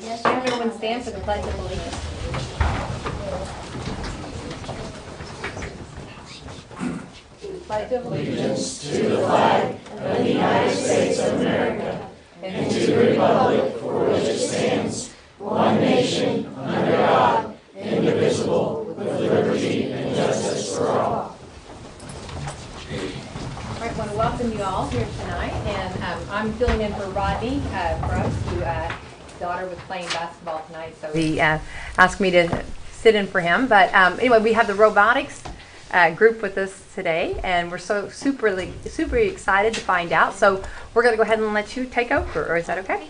Yes, everyone stand for the Pledge of Allegiance. Pledge of Allegiance to the flag of the United States of America and to the republic for which it stands, one nation, under God, indivisible, with liberty and justice for all. All right, I want to welcome you all here tonight, and I'm filling in for Rodney Brooks, whose daughter was playing basketball tonight, so he asked me to sit in for him. But anyway, we have the robotics group with us today, and we're so super excited to find out. So we're going to go ahead and let you take over, or is that okay?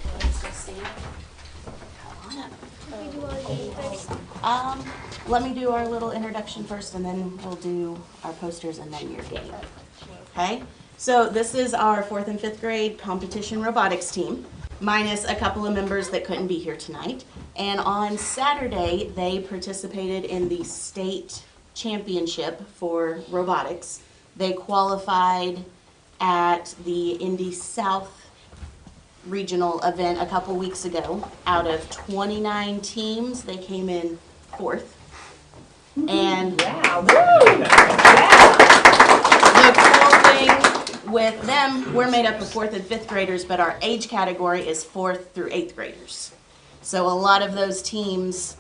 Let me do our little introduction first, and then we'll do our posters and then your game. Okay? So this is our 4th and 5th grade competition robotics team, minus a couple of members that couldn't be here tonight. And on Saturday, they participated in the state championship for robotics. They qualified at the Indy South regional event a couple weeks ago. Out of 29 teams, they came in 4th. And Yeah. the cool thing with them, we're made up of 4th and 5th graders, but our age category is 4th through 8th graders. So a lot of those teams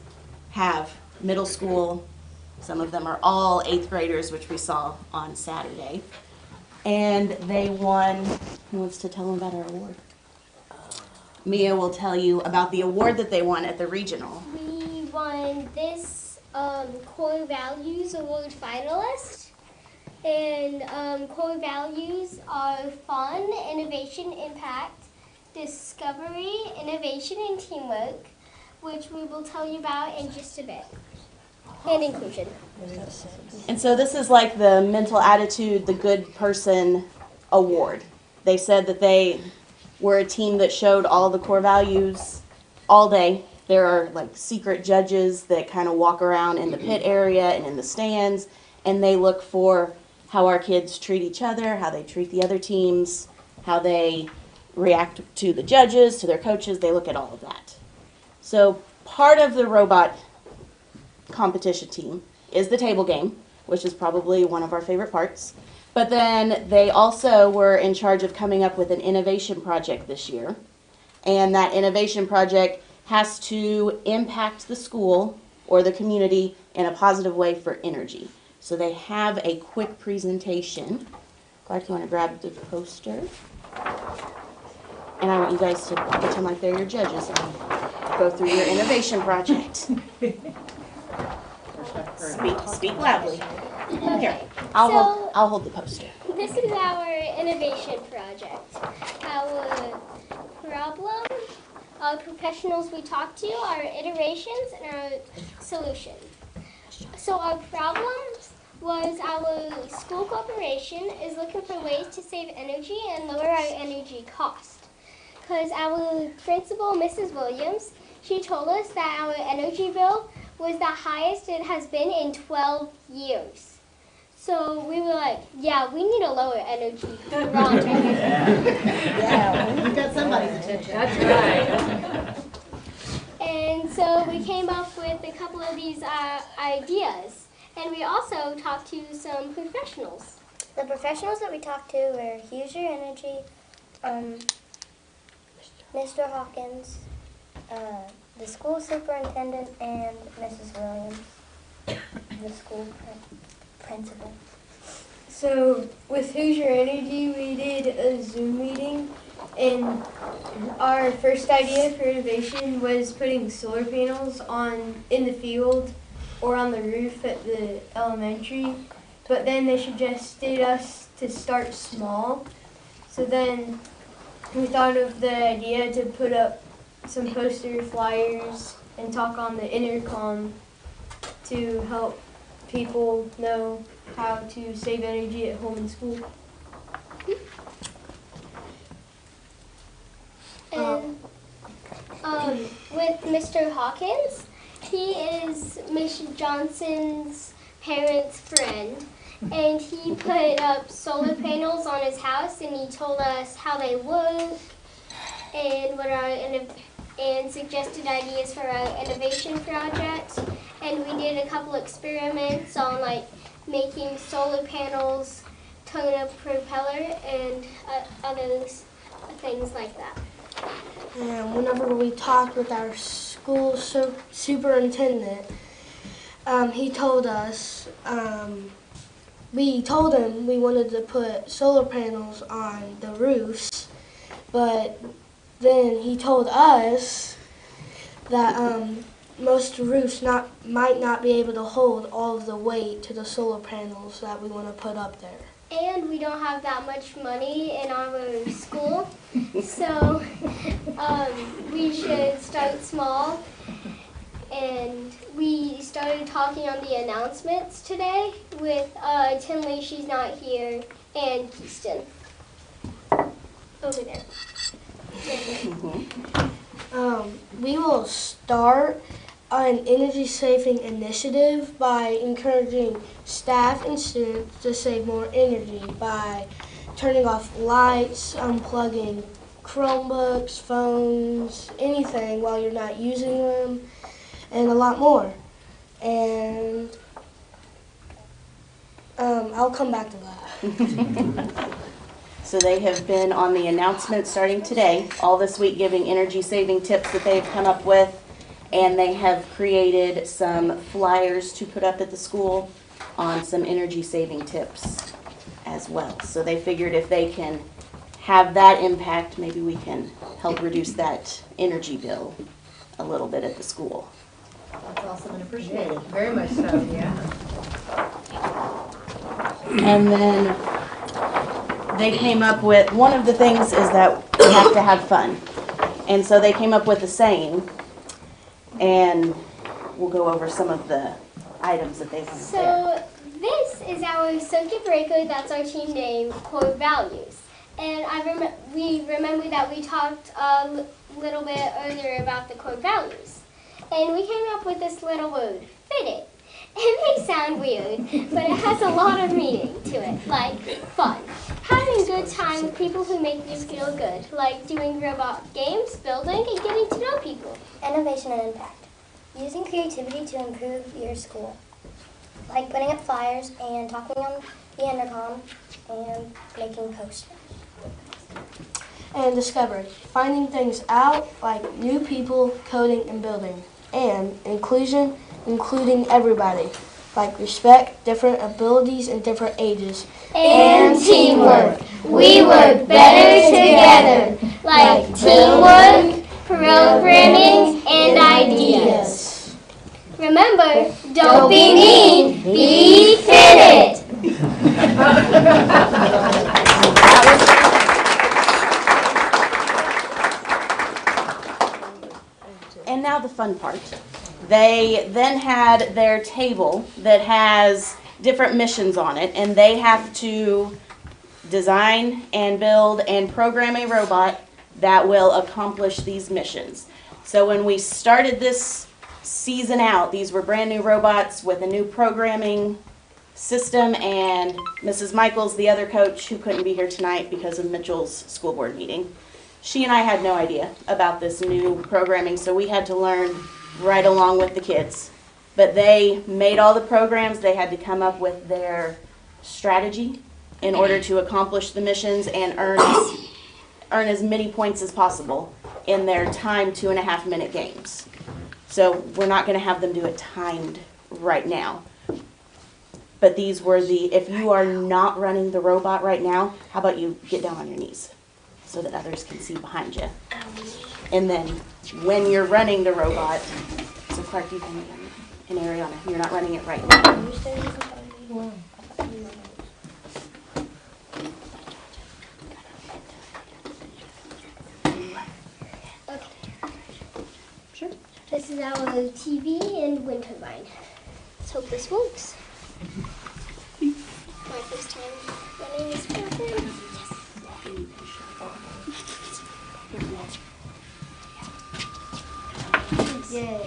have middle school. Some of them are all 8th graders, which we saw on Saturday. And they won. Who wants to tell them about our award? Mia will tell you about the award that they won at the regional. We won this Core Values Award finalist. And core values are fun, innovation, impact, discovery, innovation, and teamwork, which we will tell you about in just a bit. And inclusion. And so this is like the mental attitude, the good person award. They said that they were a team that showed all the core values all day. There are like secret judges that kind of walk around in the pit area and in the stands, and they look for how our kids treat each other, how they treat the other teams, how they react to the judges, to their coaches. They look at all of that. So part of the robot competition team is the table game, which is probably one of our favorite parts. But then they also were in charge of coming up with an innovation project this year. And that innovation project has to impact the school or the community in a positive way for energy. So they have a quick presentation. Clark, you want to grab the poster? And I want you guys to pretend like they're your judges and go through your innovation project. Speak loudly. Here, I'll hold the poster. This is our innovation project. Our professionals we talk to, our iterations, and our solutions. So our problems was our school corporation is looking for ways to save energy and lower our energy cost. Because our principal, Mrs. Williams, she told us that our energy bill was the highest it has been in 12 years. So we were like, yeah, we need a lower energy. Yeah, we got somebody's attention. That's right. And so we came up with a couple of these ideas. And we also talked to some professionals. The professionals that we talked to were Use Your Energy, Mr. Hawkins, the school superintendent, and Mrs. Williams, the school principal. So with Who's Your Energy, we did a Zoom meeting, and our first idea for innovation was putting solar panels in the field or on the roof at the elementary, but then they suggested us to start small. So then we thought of the idea to put up some poster flyers and talk on the intercom to help people know how to save energy at home and school. And with Mr. Hawkins, he is Miss Johnson's parents' friend, and he put up solar panels on his house, and he told us how they work and what our and suggested ideas for an innovation project. And we did a couple experiments on like making solar panels, towing a propeller, and other things like that. And whenever we talked with our school superintendent, he told us, we told him we wanted to put solar panels on the roofs, but then he told us that most roofs might not be able to hold all of the weight to the solar panels that we want to put up there. And we don't have that much money in our school, so we should start small. And we started talking on the announcements today with Tinley, she's not here, and Keaston. Over there. We will start an energy saving initiative by encouraging staff and students to save more energy by turning off lights, unplugging Chromebooks, phones, anything while you're not using them, and a lot more. And I'll come back to that. So they have been on the announcement starting today, all this week, giving energy saving tips that they've come up with. And they have created some flyers to put up at the school on some energy saving tips as well. So they figured if they can have that impact, maybe we can help reduce that energy bill a little bit at the school. That's awesome and appreciated. Very much so, yeah. And then they came up with, one of the things is that we have to have fun. And so they came up with a saying, and we'll go over some of the items that they have there. So this is our circuit breaker, that's our team name, core values. And we remember that we talked a little bit earlier about the core values. And we came up with this little word, fit it. It may sound weird, but it has a lot of meaning to it, like fun. Having a good time with people who make you feel good, like doing robot games, building, and getting to know people. Innovation and impact. Using creativity to improve your school. Like putting up flyers and talking on the intercom and making posters. And discovery. Finding things out like new people, coding, and building. And inclusion, including everybody. Like respect, different abilities, and different ages. And teamwork. We work better together, like teamwork, programming, and ideas. Remember, don't be mean, be fit it. And now the fun part. They then had their table that has different missions on it, and they have to design and build and program a robot that will accomplish these missions. So when we started this season out, these were brand new robots with a new programming system, and Mrs. Michaels, the other coach who couldn't be here tonight because of Mitchell's school board meeting, she and I had no idea about this new programming, so we had to learn right along with the kids. But they made all the programs. They had to come up with their strategy in order to accomplish the missions and earn as many points as possible in their timed 2.5-minute games. So we're not going to have them do it timed right now. But these were if you are not running the robot right now, how about you get down on your knees so that others can see behind you. And then when you're running the robot, so Clark, you can, and Ariana, you're not running it right now. Sure. This is our TV and wind turbine. Let's hope this works. My first time running this program. Yay.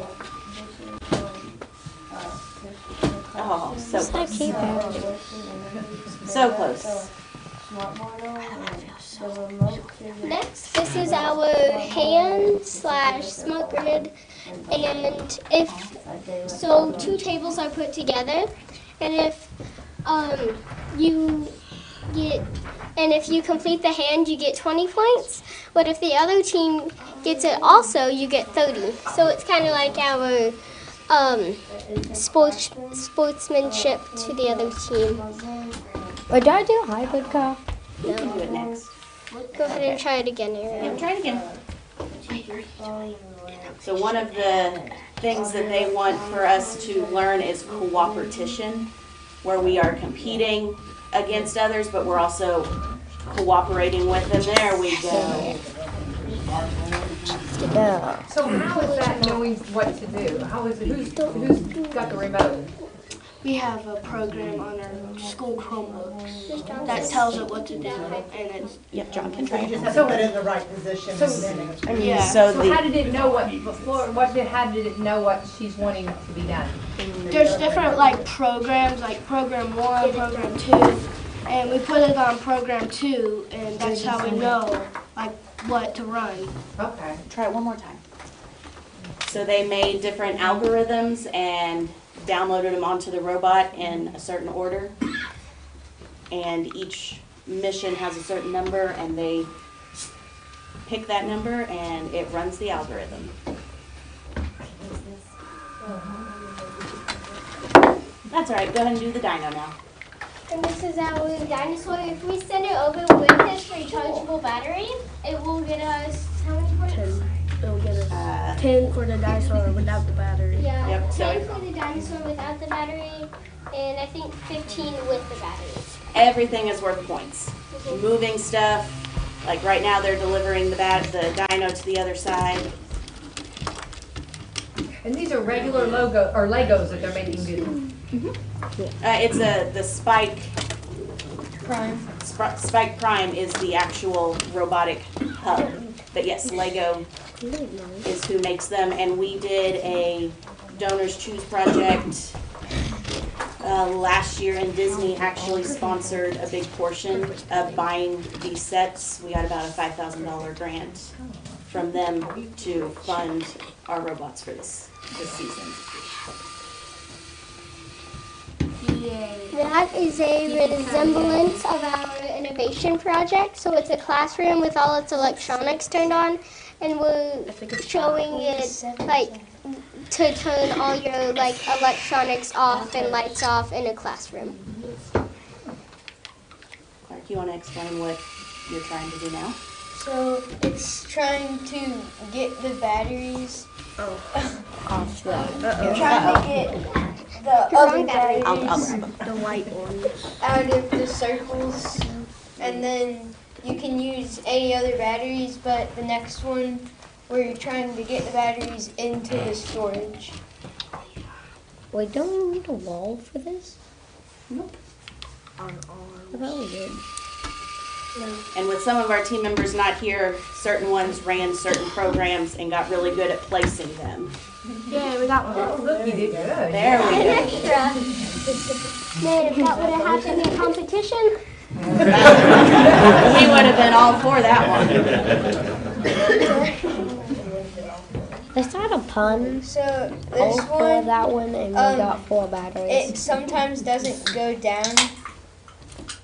Oh, so close. keep it. So close. Next, this is our hand/smoke grenade, and if so, two tables are put together, and if if you complete the hand, you get 20 points. But if the other team gets it also, you get 30. So it's kind of like our sportsmanship to the other team. Wait, do I do a hybrid car? You can do it next. Go ahead and try it again, Ariel. Yeah, try it again. So one of the things that they want for us to learn is cooperation, where we are competing against others, but we're also cooperating with them. There we go. Yeah. So how is that knowing what to do? How is it, who's got the remote? We have a program on our school Chromebooks that tells it what to do, and it's Yep, John can try it. So, Put it in the right position. So- and then it- yeah. So how the, did it know what before? How did it know what she's wanting to be done? There's different like programs, like program 1, program 2, and we put it on program 2, and that's how we know like what to run. Okay. try it one more time. So they made different algorithms and downloaded them onto the robot in a certain order. And each mission has a certain number, and they pick that number and it runs the algorithm. That's all right, go ahead and do the dyno now. And this is our dinosaur. If we send it over with this rechargeable battery, it will get us how many points? 10. It'll get us 10 for the dinosaur without the battery. Yeah, Yep, so 10 for the dinosaur without the battery, and I think 15 with the battery. Everything is worth points. Moving stuff, like right now they're delivering the dyno to the other side. And these are regular Legos that they're making do. It's the Spike Prime. Spike Prime is the actual robotic hub. But yes, Lego is who makes them. And we did a Donors Choose project last year, and Disney actually sponsored a big portion of buying these sets. We got about a $5,000 grant from them to fund our robots for this season. That is a resemblance of our innovation project. So it's a classroom with all its electronics turned on, and we're showing it like to turn all your like electronics off and lights off in a classroom. Clark, you want to explain what you're trying to do now? So it's trying to get the batteries. Trying to get the other batteries I'll grab them. The white ones. out of the circles, and then you can use any other batteries, but the next one where you're trying to get the batteries into the storage. Wait, don't we need a wall for this? Nope. I thought we did. And with some of our team members not here, certain ones ran certain programs and got really good at placing them. Yeah, we got one. Oh, look, you did good. There we An go. extra. Man, if that would have happened in competition, We would have been all for that one. Is that a pun? So All this for one, that one, and we got 4 batteries. it sometimes doesn't go down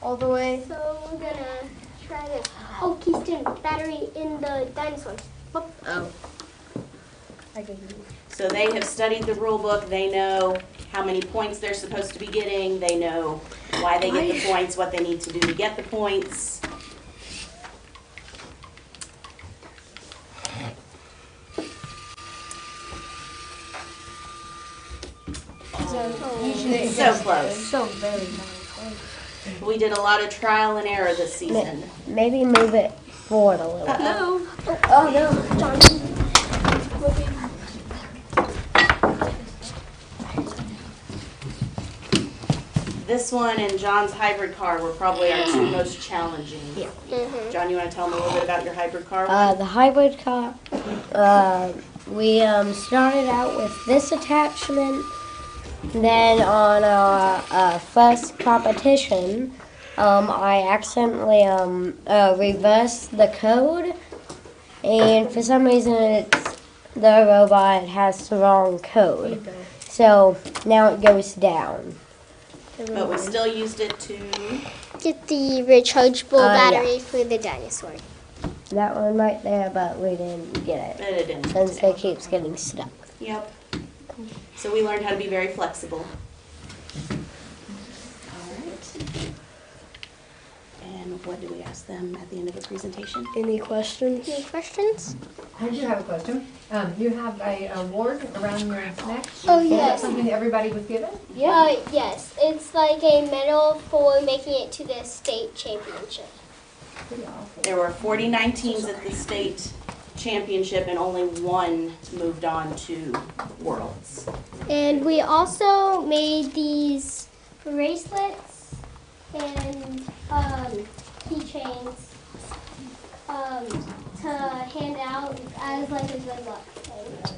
all the way. so we're gonna try this. Oh, Keystone, battery in the dinosaur. So they have studied the rule book. They know how many points they're supposed to be getting. They know why they get the points, what they need to do to get the points. Usually it So goes close. So very nice. We did a lot of trial and error this season. Maybe move it forward a little. Oh no, John. This one and John's hybrid car were probably our two most challenging. John, you want to tell them a little bit about your hybrid car? The hybrid car, we started out with this attachment. Then on our first competition, I accidentally reversed the code, and for some reason the robot has the wrong code. So now it goes down. But we still used it to. Get the rechargeable Yeah. battery for the dinosaur. That one right there, but we didn't get But it it didn't. since it keeps getting stuck. Yep. So we learned how to be very flexible. All right. And what do we ask them at the end of the presentation? Any questions? Any questions? I do have a question. You have a award around your neck? Oh, Is that yes. something that everybody was given? Yes. It's like a medal for making it to the state championship. There were 49 teams at the state championship and only one moved on to Worlds. And we also made these bracelets and keychains to hand out as like a good luck thing.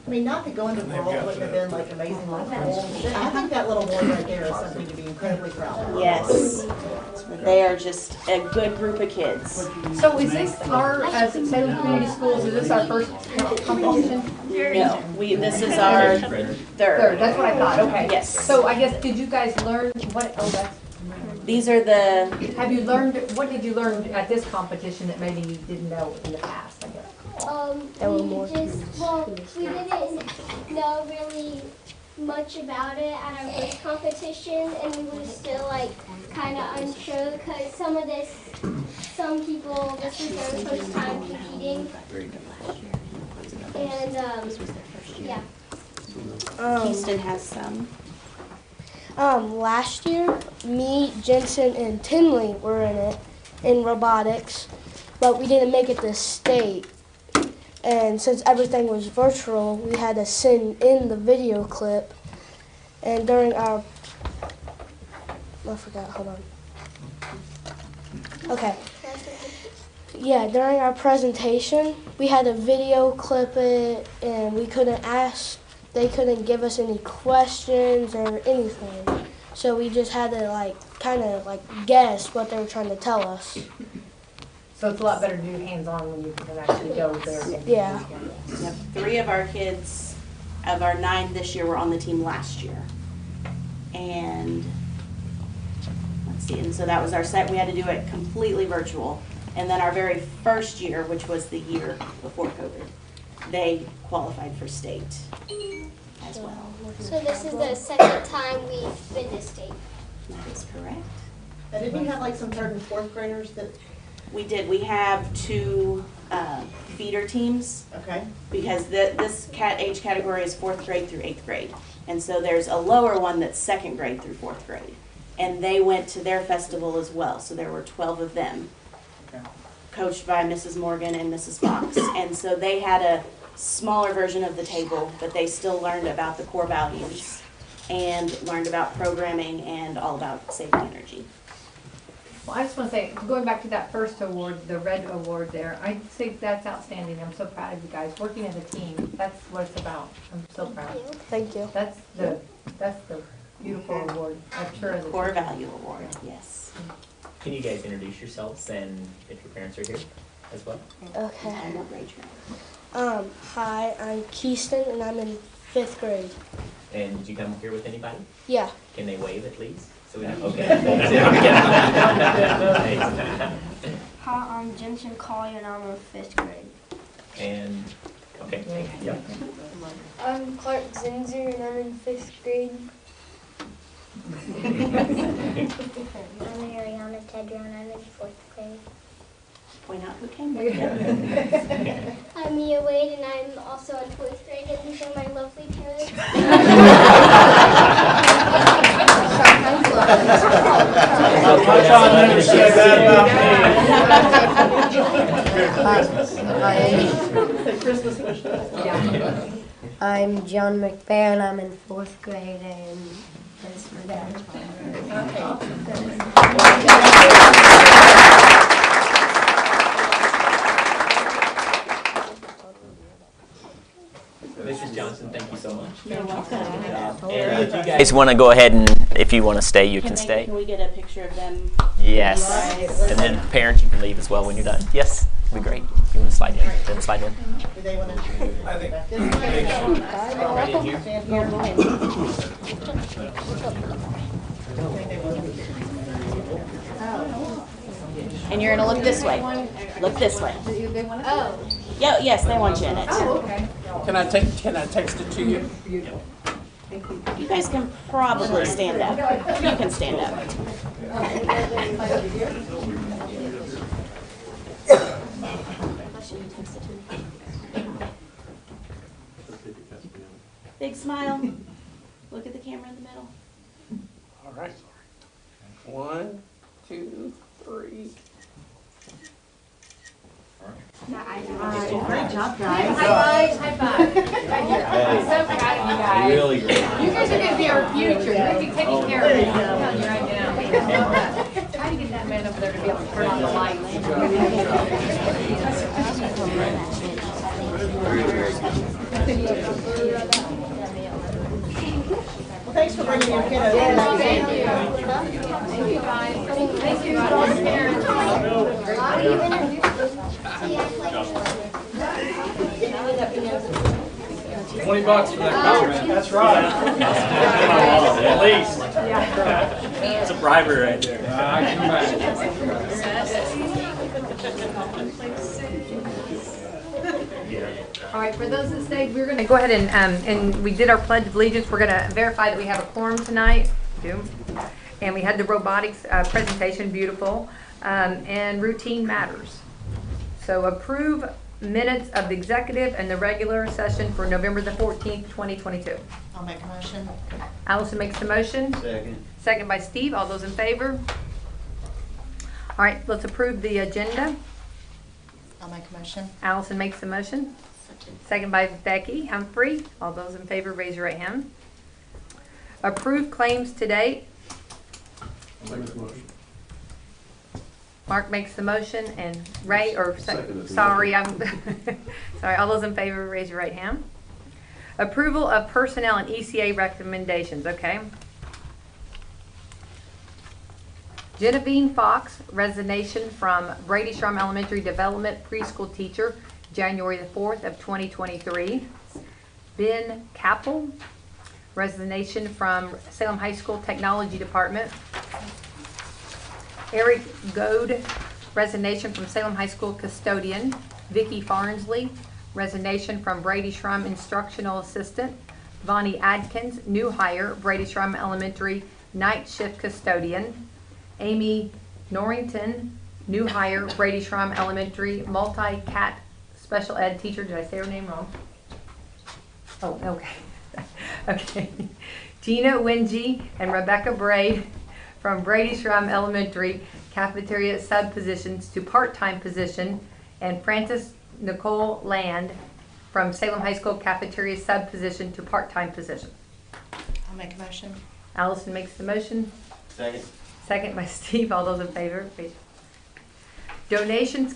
I mean, not to go into the world wouldn't have been like amazing, like cool. I think that little boy right there is something to be incredibly proud of. Yes. They are just a good group of kids. So is this our, as Salem Community Schools, is this our first competition? No, this is our Third, third. that's what I thought, okay. Yes. So I guess, did you guys learn, These are the, have you learned, what did you learn at this competition that maybe you didn't know in the past, I guess? We didn't know really much about it at our first competition, and we were still like kind of unsure because some people, this was their first time competing. And yeah. Houston has some. Last year, me, Jensen, and Tinley were in it, in robotics, but we didn't make it to state. And since everything was virtual, we had to send in the video clip. And during our, I forgot, hold on. Okay. Yeah, during our presentation, we had to video clip it, and we couldn't ask, they couldn't give us any questions or anything. So we just had to kind of guess what they were trying to tell us. So it's a lot better to do hands-on when you can actually go there. Yeah. Yep. 3 of our kids, of our 9 this year, were on the team last year. And let's see, and so that was our set. We had to do it completely virtual. And then our very first year, which was the year before COVID, they qualified for state as well. So this is the second time we've been to state. That is correct. And didn't you have like some 3rd and 4th graders that, We did. We have 2 feeder teams okay, because this age category is 4th grade through 8th grade. And so there's a lower one that's 2nd grade through 4th grade. And they went to their festival as well. So there were 12 of them, okay. coached by Mrs. Morgan and Mrs. Fox. And so they had a smaller version of the table, but they still learned about the core values and learned about programming and all about saving energy. Well, I just want to say, going back to that first award, the red award there, I think that's outstanding. I'm so proud of you guys. Working as a team, that's what it's about. I'm so proud. Thank you. That's the beautiful award, I'm sure. of the Core team. value award, yes. Can you guys introduce yourselves and if your parents are here as well? Okay. And what grade you're in. Hi, I'm Keyston, and I'm in 5th grade. And did you come here with anybody? Yeah. Can they wave at least? So we know. Okay. Hi, I'm Jensen Collier and I'm in 5th grade. And, okay, yep. I'm Clark Zinzer and I'm in 5th grade. I'm Ariana Tedron, I'm in 4th grade. Point out who came with you. I'm Mia Wade, and I'm also in 4th grade, and these are my lovely parents. I'm John McBair, and I'm in 4th grade, and that's my dad. Mrs. Johnson, thank you so much. You're welcome. And guys want to go ahead and, if you want to stay, you can stay. Can we get a picture of them? Yes. And then parents, you can leave as well when you're done. Yes, it'd be great. If you want to slide in, then slide in. Do they want to? I think. Right in here. And you're gonna look this way. Look this way. Oh. Yeah, yes, they want you in it. Oh, okay. Can I text it to you? You guys can probably stand up. You can stand up. Big smile. Look at the camera in the middle. All right. 1, 2, 3. Great job, guys. High five, high five. I'm so proud of you guys. Really great. You guys are going to be our future. You're going to be taking care of me. I'm telling you right now. Try to get that man over there to be able to turn on the lights. Well, thanks for bringing your kiddos tonight. Thank you. Thank you guys. Thank you all the parents. $20 for that coach. That's right. At least. It's a bribery right there. I can imagine. All right, for those that stayed, we're going to go ahead and we did our Pledge of Allegiance. We're going to verify that we have a quorum tonight. And we had the robotics presentation, beautiful, and routine matters. So approve minutes of the executive and the regular session for November the 14th, 2022. I'll make a motion. Allison makes the motion. Second. Second by Steve. All those in favor? All right, let's approve the agenda. I'll make a motion. Allison makes the motion. Second by Becky Humphrey. All those in favor, raise your right hand. Approve claims to date. Mark makes the motion, and Ray, sorry, I'm sorry. All those in favor, raise your right hand. Approval of personnel and ECA recommendations. Okay. Genevieve Fox, resignation from Brady Shrum Elementary Development Preschool Teacher, January the 4th of 2023. Ben Capel, resignation from Salem High School Technology Department. Eric Goad, resignation from Salem High School Custodian. Vicki Farnsley, resignation from Brady Shrum Instructional Assistant. Vonnie Adkins, new hire, Brady Shrum Elementary Night Shift Custodian. Amy Norrington, new hire, Brady Shrum Elementary Multi-Cat Special Ed Teacher. Did I say her name wrong? Oh, okay. Okay. Gina Wingy and Rebecca Braid from Brady Shrum Elementary Cafeteria Sub Positions to Part-Time Position, and Frances Nicole Land from Salem High School Cafeteria Sub Position to Part-Time Position. I'll make a motion. Allison makes the motion. Second. Second by Steve. All those in favor, please. Donations.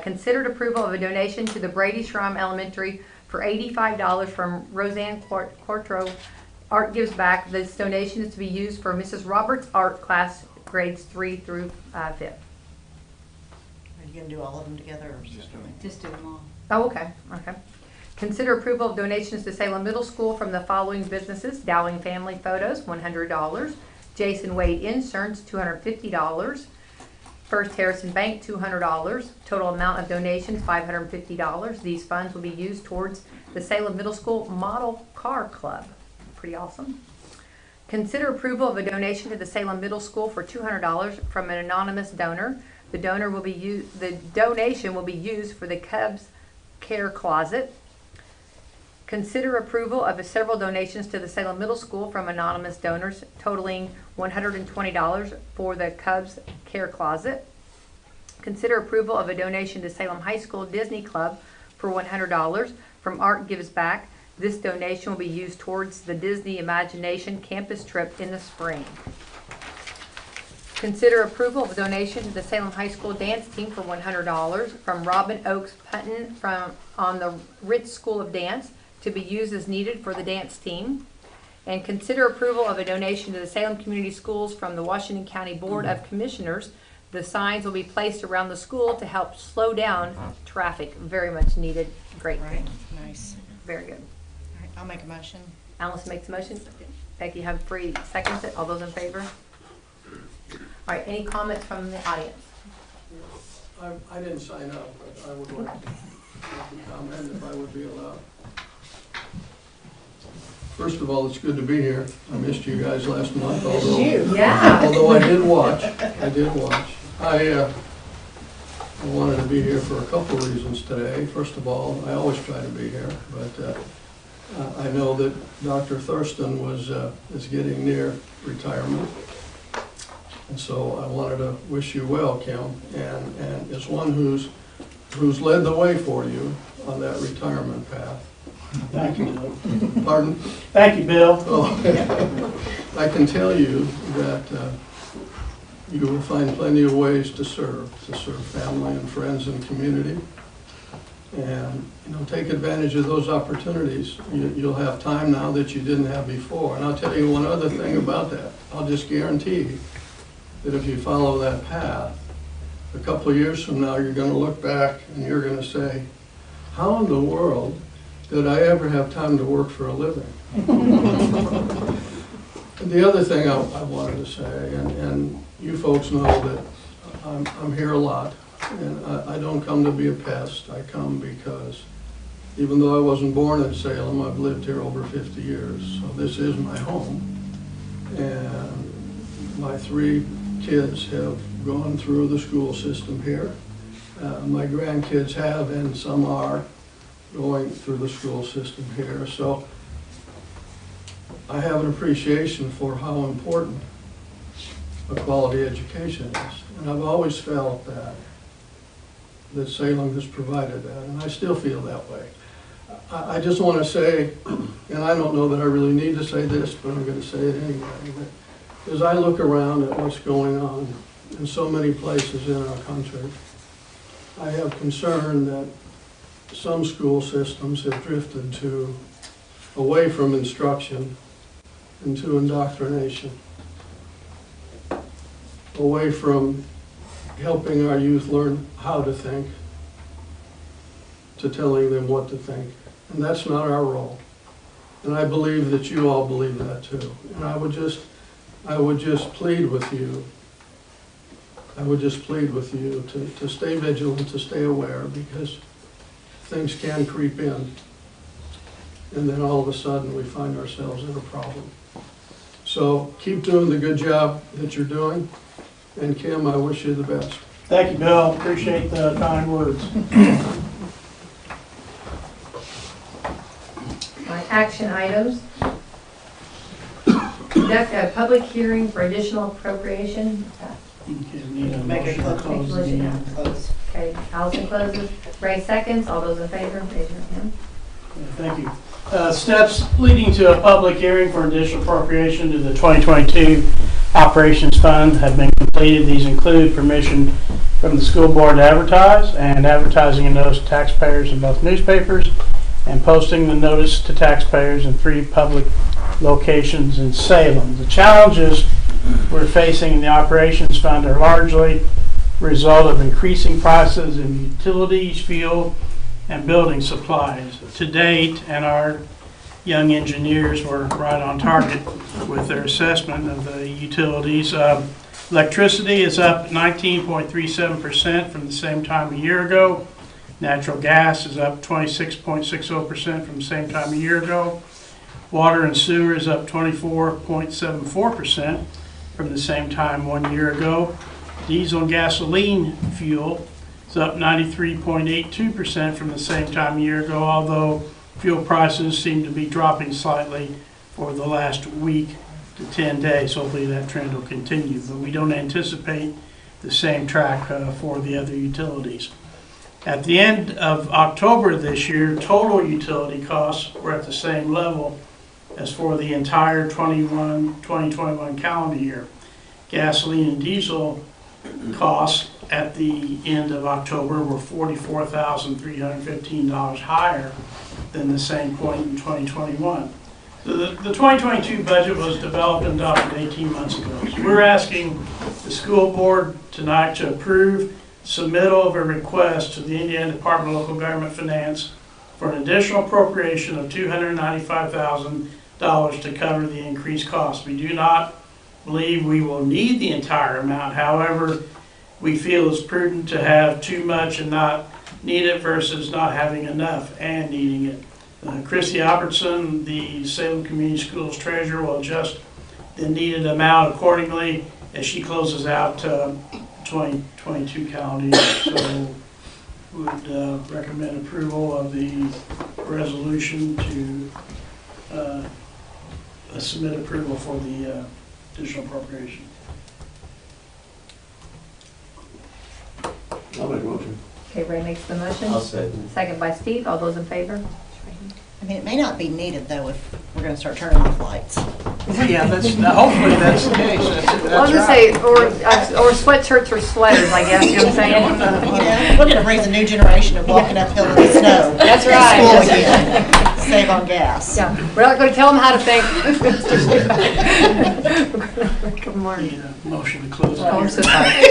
Considered approval of a donation to the Brady Shrum Elementary for $85 from Roseanne Quartro. Art Gives Back. This donation is to be used for Mrs. Roberts' art class, grades 3 through 5th. Are you going to do all of them together or just one? Just do them all. Oh, okay. Okay. Consider approval of donations to Salem Middle School from the following businesses: Dowling Family Photos, $100. Jason Wade Insurance, $250. First Harrison Bank, $200. Total amount of donations, $550. These funds will be used towards the Salem Middle School Model Car Club. Pretty awesome. Consider approval of a donation to the Salem Middle School for $200 from an anonymous donor. The donation will be used for the Cubs Care Closet. Consider approval of several donations to the Salem Middle School from anonymous donors totaling $120 for the Cubs Care Closet. Consider approval of a donation to Salem High School Disney Club for $100 from Art Gives Back. This donation will be used towards the Disney Imagination campus trip in the spring. Consider approval of a donation to the Salem High School dance team for $100 from Robin Oakes Putton on the Ritz School of Dance. to be used as needed for the dance team. And consider approval of a donation to the Salem Community Schools from the Washington County Board of Commissioners. The signs will be placed around the school to help slow down traffic. Very much needed. Great thing. Nice. Very good. All right, I'll make a motion. Alice makes a motion. Becky Humphrey seconds it. All those in favor? All right, any comments from the audience? I didn't sign up, but I would like to comment if I would be allowed. First of all, it's good to be here. I missed you guys last month, although I did watch. I wanted to be here for a couple of reasons today. First of all, I always try to be here, but I know that Dr. Thurston is getting near retirement. And so I wanted to wish you well, Kim, and as one who's led the way for you on that retirement path. Thank you, Bill. Pardon? Thank you, Bill. Oh, I can tell you that you will find plenty of ways to serve family and friends and community. And, take advantage of those opportunities. You'll have time now that you didn't have before. And I'll tell you one other thing about that. I'll just guarantee that if you follow that path, a couple of years from now, you're going to look back and you're going to say, how in the world did I ever have time to work for a living? And the other thing I wanted to say, and you folks know that I'm here a lot, and I don't come to be a pest. I come because even though I wasn't born in Salem, I've lived here over 50 years. So this is my home. And my 3 kids have gone through the school system here. My grandkids have, and some are going through the school system here. So I have an appreciation for how important a quality education is. And I've always felt that Salem has provided that, and I still feel that way. I just want to say, and I don't know that I really need to say this, but I'm going to say it anyway, that as I look around at what's going on in so many places in our country, I have concern that some school systems have drifted away from instruction into indoctrination, away from helping our youth learn how to think, to telling them what to think. And that's not our role. And I believe that you all believe that too. And I would just plead with you. To stay vigilant, to stay aware, because things can creep in. And then all of a sudden we find ourselves in a problem. So keep doing the good job that you're doing. And Kim, I wish you the best. Thank you, Bill. Appreciate the kind words. My action items. Conduct a public hearing for additional appropriation. Okay, need a Make a motion to close the meeting. Close. Okay, Allison closes. Ray seconds. All those in favor, raise your hand. Thank you. Steps leading to a public hearing for additional appropriation to the 2022 Operations Fund have been completed. These include permission from the school board to advertise and advertising a notice to taxpayers in both newspapers and posting the notice to taxpayers in 3 public locations in Salem. The challenges we're facing in the Operations Fund are largely a result of increasing prices in utilities, fuel, and building supplies. To date, and our young engineers were right on target with their assessment of the utilities. Electricity is up 19.37% from the same time a year ago. Natural gas is up 26.60% from the same time a year ago. Water and sewer is up 24.74% from the same time 1 year ago. Diesel and gasoline fuel is up 93.82% from the same time a year ago, although fuel prices seem to be dropping slightly for the last week to 10 days. Hopefully that trend will continue, but we don't anticipate the same track for the other utilities. At the end of October this year, total utility costs were at the same level as for the entire 2021 calendar year. Gasoline and diesel costs at the end of October were $44,315 higher than the same point in 2021. The 2022 budget was developed and adopted 18 months ago. So we're asking the school board tonight to approve submittal of a request to the Indiana Department of Local Government Finance for an additional appropriation of $295,000 to cover the increased costs. We do not believe we will need the entire amount. However, we feel it's prudent to have too much and not need it versus not having enough and needing it. Christy Albertson, the Salem Community Schools treasurer, will adjust the needed amount accordingly as she closes out 2022 calendar year. So would recommend approval of the resolution to submit approval for the additional appropriation. I'll make a motion. Okay, Ray makes the motion. I'll second. Second by Steve. All those in favor? I mean, it may not be needed though if we're gonna start turning off lights. Yeah, hopefully that's the case. I was gonna say, or sweatshirts or sweaters, I guess, you know what I'm saying? We're gonna raise a new generation of walking uphill in the snow. That's at right. school again. Save on gas. Yeah, we're not gonna tell them how to think. Good morning. Need a motion to close. Oh, I'm so here. sorry.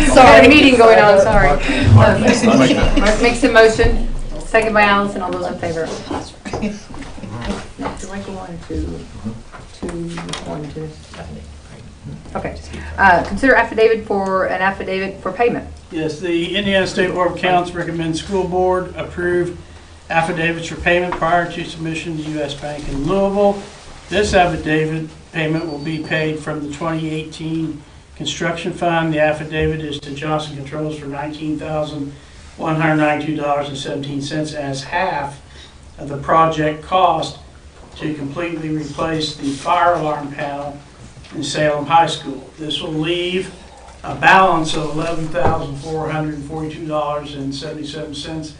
Sorry, meeting going on, sorry. Mark makes a motion. Mark makes a motion, second by Allison, all those in favor. Do I go on to 1, 2? Okay. Consider an affidavit for payment. Yes, the Indiana State Board of Accounts recommends school board approve affidavits for payment prior to submission to U.S. Bank in Louisville. This affidavit payment will be paid from the 2018 construction fund. The affidavit is to Johnson Controls for $19,192.17 as half of the project cost to completely replace the fire alarm panel in Salem High School. This will leave a balance of $11,442.77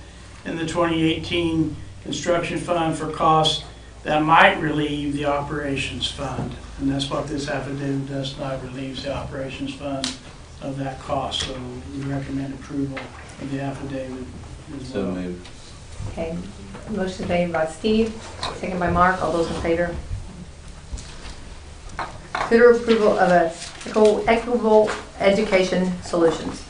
in the 2018 construction fund for costs that might relieve the operations fund. And that's what this affidavit does tonight, relieves the operations fund of that cost. So we recommend approval of the affidavit as So well. moved. Okay, motion made by Steve, second by Mark, all those in favor. Consider approval of a equitable education solutions.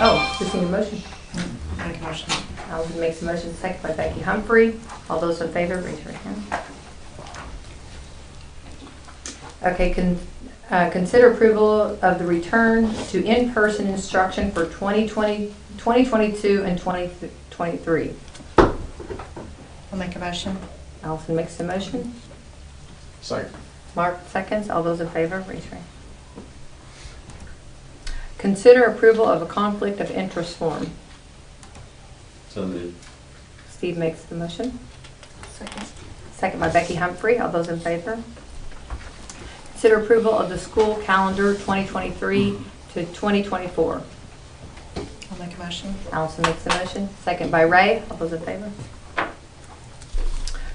Oh, just need a motion. Make a motion. Allison makes a motion, second by Becky Humphrey. All those in favor, raise your hand. Okay, consider approval of the return to in-person instruction for 2022 and 2023. I'll make a motion. Allison makes a motion. Second. Mark seconds. All those in favor, raise your hand. Consider approval of a conflict of interest form. So moved. Steve makes the motion. Second by Becky Humphrey. All those in favor. Consider approval of the school calendar 2023 to 2024. I'll make a motion. Allison makes the motion. Second by Ray. All those in favor.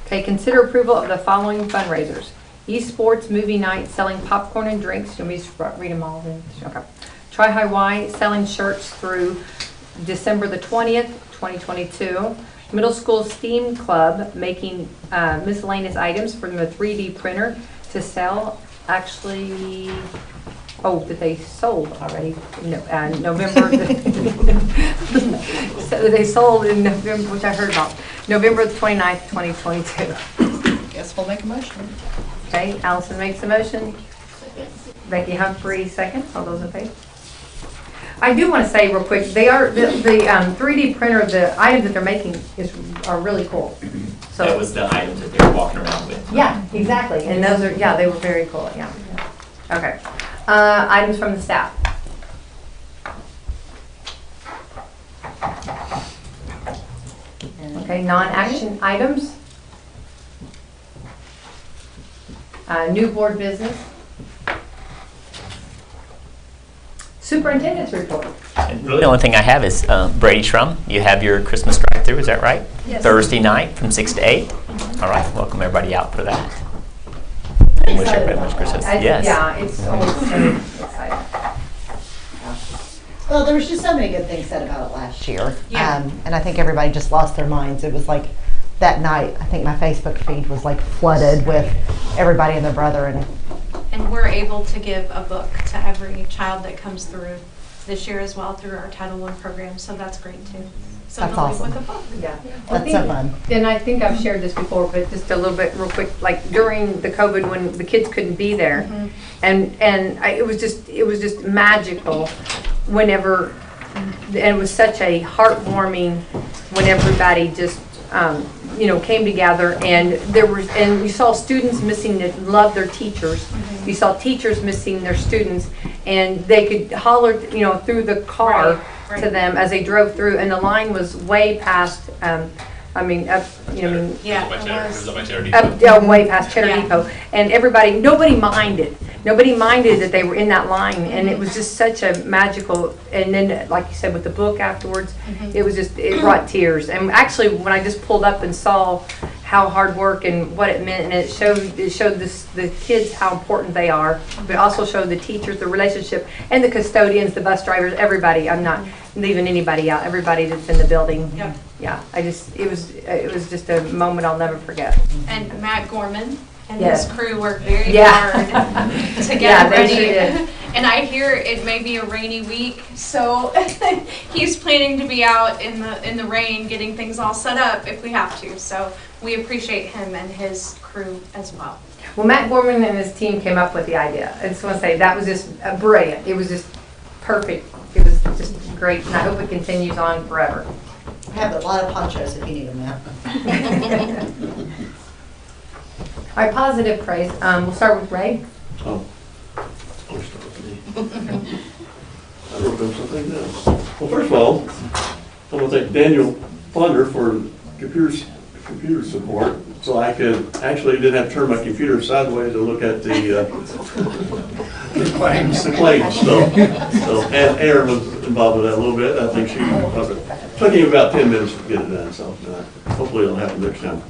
Okay, consider approval of the following fundraisers. Esports movie night selling popcorn and drinks. You want me to read them all? Okay. Tri-High Y selling shirts through December the 20th, 2022. Middle School STEAM Club making miscellaneous items from a 3D printer to sell. Actually, oh, that they sold already. No, November. So they sold in November, which I heard about. November the 29th, 2022. Guess we'll make a motion. Okay, Allison makes a motion. Becky Humphrey second. All those in favor? I do want to say real quick, they are the 3D printer. The items that they're making are really cool. So That was the items that they were walking around with. yeah, exactly. And those are they were very cool. Yeah. Okay. Items from the staff. Okay, non-action items. New board business. Superintendent's report. And really the only thing I have is Brady Shrum. You have your Christmas drive-through, is that right? Yes. Thursday night from 6 to 8. All right, welcome everybody out for that. And wish everybody much Christmas. Yes. Yeah, it's always so exciting. Well, there was just so many good things said about it last year. Yeah. And I think everybody just lost their minds. It was like that night, I think my Facebook feed was like flooded with everybody and their brother. And we're able to give a book to every child that comes through this year as well through our Title I program, so that's great too. So That's they'll leave awesome. with a book. Yeah. That's so fun. And I think I've shared this before, but just a little bit real quick, like during the COVID when the kids couldn't be there, it was just magical whenever, and it was such a heartwarming when everybody just, came together, and you saw students missing that loved their teachers. You saw teachers missing their students, and they could holler, through the car to them as they drove through, and the line was way past. Way past Cheddar Depot, and nobody minded. Nobody minded that they were in that line, and it was just such a magical. And then, like you said, with the book afterwards, it brought tears. And actually, when I just pulled up and saw how hard work and what it meant, and it showed the kids how important they are, but also showed the teachers, the relationship, and the custodians, the bus drivers, everybody. I'm not leaving anybody out. Everybody that's in the building. Yep. Yeah, it was just a moment I'll never forget. And Matt Gorman and Yes. his crew worked very hard to get Yeah, it they ready. sure did. And I hear it may be a rainy week, so he's planning to be out in the rain getting things all set up if we have to. So we appreciate him and his crew as well. Well, Matt Gorman and his team came up with the idea. I just want to say that was just brilliant. It was just perfect. It was just great, and I hope it continues on forever. I have a lot of ponchos if you need them, Matt. All right, positive praise. We'll start with Ray. Oh, I'll start with me. I wrote down something down. Well, first of all, I want to thank Daniel Plunder for computer support, so I didn't have to turn my computer sideways to look at the claims. So, and Aaron was involved with that a little bit. I think it took him about 10 minutes to get it done, so hopefully it'll happen next time.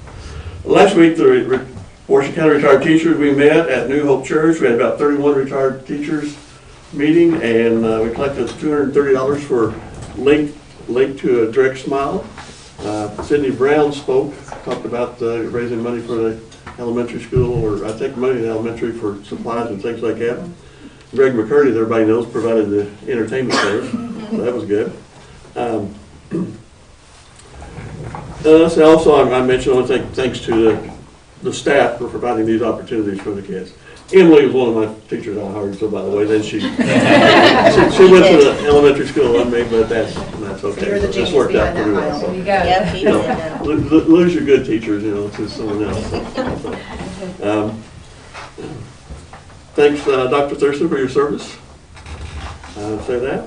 Last week, the Washington County retired teachers, we met at New Hope Church. We had about 31 retired teachers meeting, and we collected $230 for Link to a Direct Smile. Sydney Brown talked about raising money for the elementary school, or I take money in elementary for supplies and things like that. Greg McCurdy, that everybody knows, provided the entertainment there, so that was good. So also, I mentioned, I want to say thanks to the staff for providing these opportunities for the kids. Emily was one of my teachers I hired, so by the way, then she went to the elementary school on me, but that's okay. You're the This worked out pretty well. There you go. Yep, he did. Lose your good teachers, to someone else. Thanks, Dr. Thurston, for your service. Say that.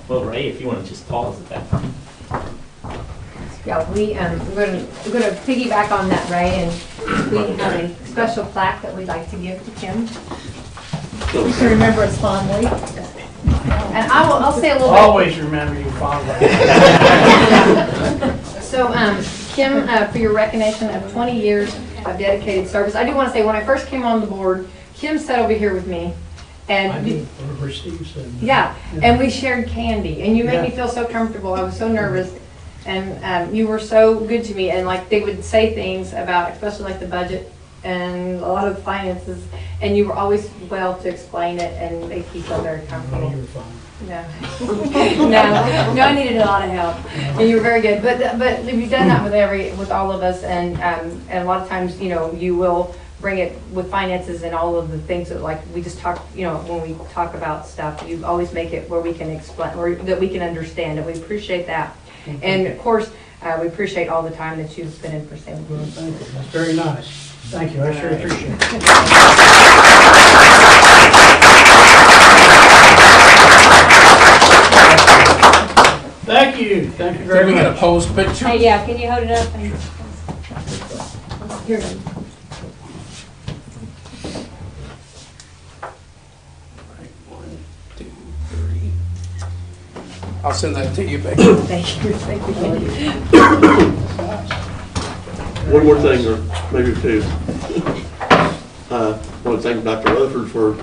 Well, Ray, if you want to just pause at that time. Yeah, we're going to piggyback on that, Ray, and we have a special plaque that we'd like to give to Kim. You can remember it's fondly. And I'll say a little bit. Always remember you fondly. So, Kim, for your recognition of 20 years of dedicated service, I do want to say when I first came on the board, Kim sat over here with me. And I did whatever Steve said. yeah, and we shared candy, and you made me feel so comfortable. I was so nervous. And you were so good to me, and like they would say things about, especially like the budget and a lot of the finances, and you were always well to explain it and make you feel very comfortable. You were fine. No, no, I needed a lot of help, and you were very good. But you've done that with all of us, and a lot of times, you will bring it with finances and all of the things that like we just talk, when we talk about stuff, you always make it where we can explain, or that we can understand, and we appreciate that. And of course, we appreciate all the time that you've put in for Salem. Well, thank you. That's very nice. Thank you. I sure appreciate it. Thank you. Thank you very much. Can we get a pose picture? Hey, yeah, can you hold it up? Here. I'll send that to you, Becky. Thank you. One more thing, or maybe two. I want to thank Dr. Rutherford for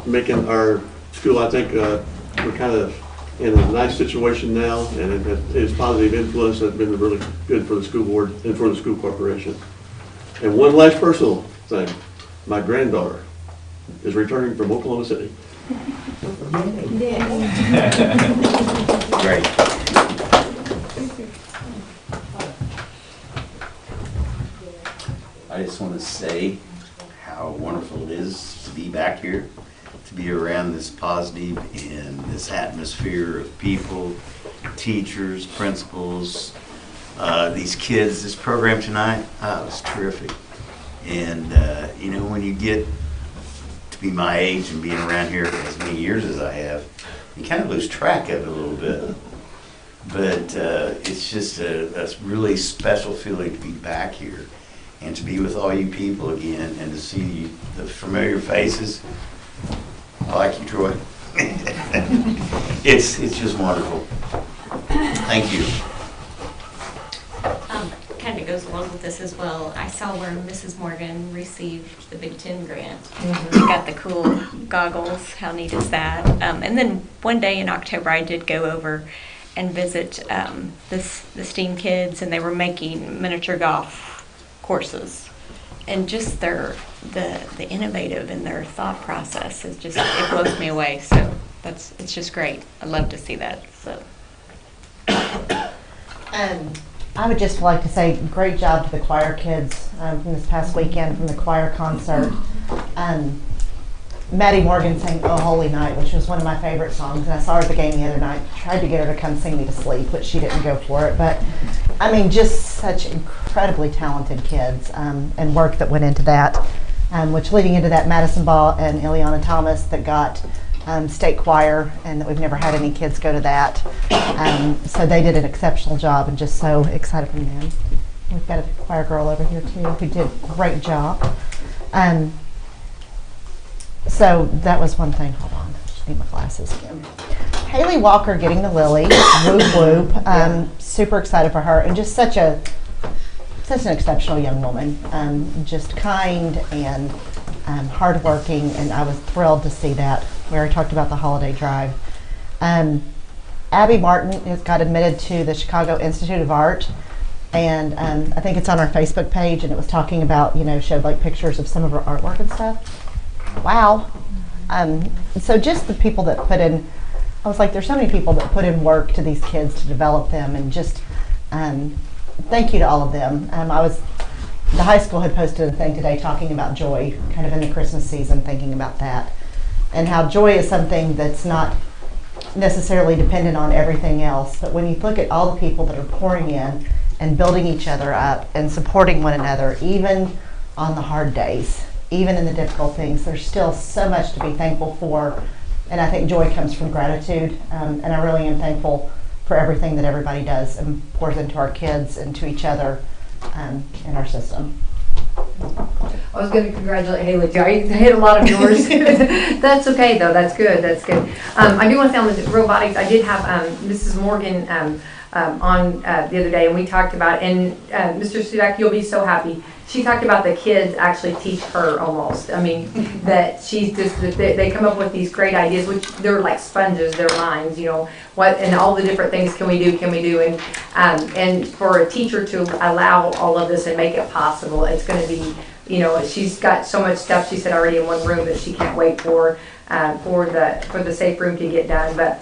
making our school, I think, we're kind of in a nice situation now, and its positive influence has been really good for the school board and for the school corporation. And one last personal thing, my granddaughter is returning from Oklahoma City. Great. I just want to say how wonderful it is to be back here, to be around this positive and this atmosphere of people, teachers, principals, these kids. This program tonight, it was terrific. And you know, when you get to be my age and being around here for as many years as I have, you kind of lose track of it a little bit. But it's just a really special feeling to be back here and to be with all you people again and to see the familiar faces. I like you, Troy. It's just wonderful. Thank you. Kind of goes along with this as well. I saw where Mrs. Morgan received the Big Ten grant. She got the cool goggles. How neat is that? And then one day in October, I did go over and visit the STEAM kids, and they were making miniature golf courses. And just the innovative in their thought process is just, it blows me away. So it's just great. I love to see that. So. I would just like to say great job to the choir kids from this past weekend from the choir concert. Maddie Morgan sang "Oh Holy Night," which was one of my favorite songs, and I saw her at the game the other night. Tried to get her to come sing me to sleep, which she didn't go for it. But I mean, just such incredibly talented kids and work that went into that, which leading into that Madison Ball and Ileana Thomas that got state choir, and that we've never had any kids go to that. So they did an exceptional job, and just so excited for them. We've got a choir girl over here too who did a great job. So that was one thing. Hold on, just need my glasses again. Haley Walker getting the Lily, whoop whoop. Super excited for her, and just such an exceptional young woman. Just kind and hardworking, and I was thrilled to see that. We already talked about the holiday drive. Abby Martin has got admitted to the Chicago Institute of Art, and I think it's on our Facebook page, and it was talking about, showed like pictures of some of her artwork and stuff. Wow. So just the people that put in, I was like, there's so many people that put in work to these kids to develop them, and just thank you to all of them. The high school had posted a thing today talking about joy, kind of in the Christmas season, thinking about that, and how joy is something that's not necessarily dependent on everything else. But when you look at all the people that are pouring in and building each other up and supporting one another, even on the hard days, even in the difficult things, there's still so much to be thankful for. And I think joy comes from gratitude. And I really am thankful for everything that everybody does and pours into our kids and to each other in our system. I was going to congratulate Haley too. I hit a lot of yours. That's okay though. That's good. That's good. I do want to say on the robotics, I did have Mrs. Morgan on the other day, and we talked about, and Mr. Sudak, you'll be so happy. She talked about the kids actually teach her almost. I mean, that she's just, they come up with these great ideas, which they're like sponges, their minds, what, and all the different things can we do, and for a teacher to allow all of this and make it possible, it's going to be, she's got so much stuff, she said, already in one room that she can't wait for the safe room to get done. But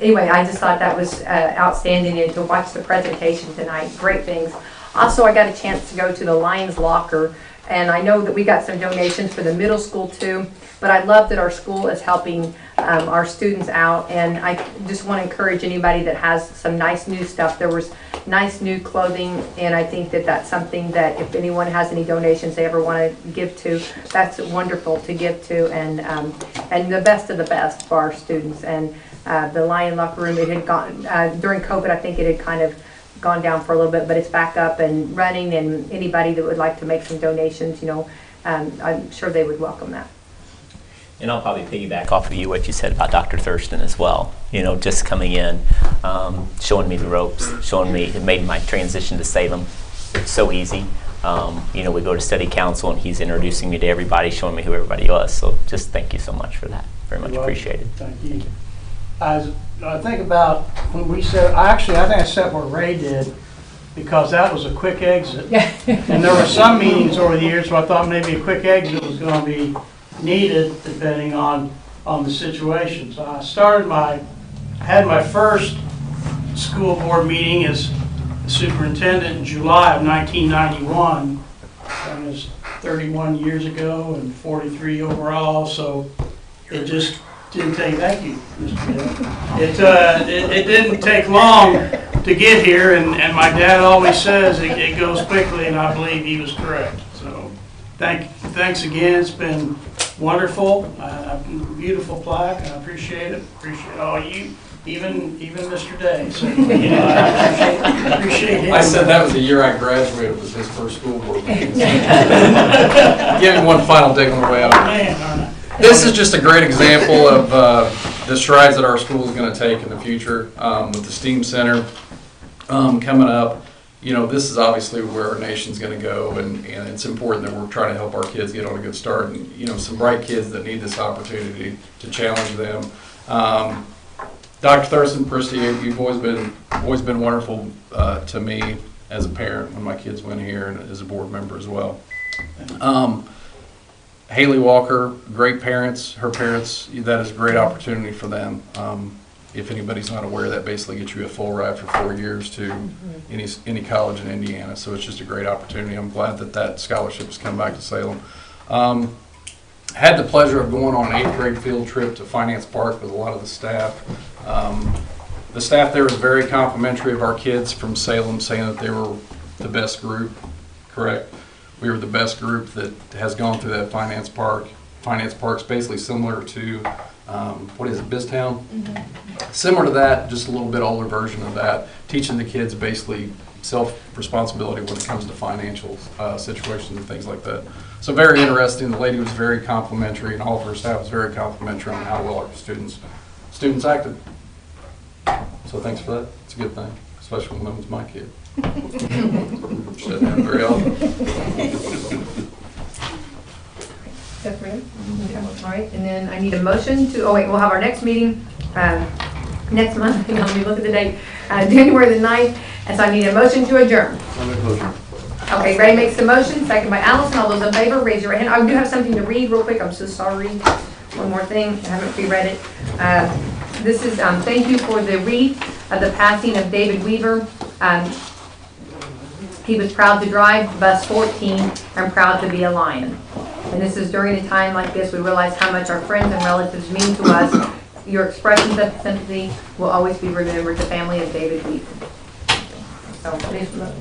anyway, I just thought that was outstanding, and to watch the presentation tonight, great things. Also, I got a chance to go to the Lions Locker, and I know that we got some donations for the middle school too, but I love that our school is helping our students out, and I just want to encourage anybody that has some nice new stuff. There was nice new clothing, and I think that that's something that if anyone has any donations they ever want to give to, that's wonderful to give to, and the best of the best for our students. And the Lion Locker Room, it had gone, during COVID, I think it had kind of gone down for a little bit, but it's back up and running, and anybody that would like to make some donations, I'm sure they would welcome that. And I'll probably piggyback off of what you said about Dr. Thurston as well. Just coming in, showing me the ropes, showing me, it made my transition to Salem so easy. We go to study council, and he's introducing me to everybody, showing me who everybody was. So just thank you so much for that. Very much appreciated. Thank you. I think about when we said, I think I sat where Ray did, because that was a quick exit. And there were some meetings over the years where I thought maybe a quick exit was going to be needed depending on the situation. So I had my first school board meeting as superintendent in July of 1991. That was 31 years ago and 43 overall, so it just didn't take, thank you, Mr. Bill. It didn't take long to get here, and my dad always says it goes quickly, and I believe he was correct. So thanks again. It's been wonderful. Beautiful plaque, and I appreciate it. Appreciate all you, even Mr. Day. So, I appreciate him. I said that was the year I graduated, was his first school board meeting. Give him one final dig on the way out. Man, this is just a great example of the strides that our school is going to take in the future with the STEAM Center coming up. You know, this is obviously where our nation's going to go, and it's important that we're trying to help our kids get on a good start. And, you know, some bright kids that need this opportunity to challenge them. Dr. Thurston, Christy, you've always been wonderful to me as a parent when my kids went here, and as a board member as well. Haley Walker, great parents. Her parents, that is a great opportunity for them. If anybody's not aware, that basically gets you a full ride for 4 years to any college in Indiana. So it's just a great opportunity. I'm glad that scholarship has come back to Salem. Had the pleasure of going on an 8th grade field trip to Finance Park with a lot of the staff. The staff there was very complimentary of our kids from Salem, saying that they were the best group, correct? We were the best group that has gone through that Finance Park. Finance Park's basically similar to, what is it, Biztown? Mm-hmm. Similar to that, just a little bit older version of that, teaching the kids basically self-responsibility when it comes to financial situations and things like that. So very interesting. The lady was very complimentary, and all of her staff was very complimentary on how well our students acted. So thanks for that. It's a good thing, especially when that was my kid. Shouldn't happen very often. That's for you. All right, and then I need a motion to, we'll have our next meeting next month. Hang on, let me look at the date. January the 9th, and so I need a motion to adjourn. Okay, Ray makes the motion, second by Allison. All those in favor, raise your right hand. I do have something to read real quick. I'm so sorry. One more thing. I haven't pre-read it. This is thank you for the wreath of the passing of David Weaver. He was proud to drive bus 14 and proud to be a Lion. And this is during a time like this, we realize how much our friends and relatives mean to us. Your expressions of sympathy will always be remembered. The family of David Weaver. So, please look.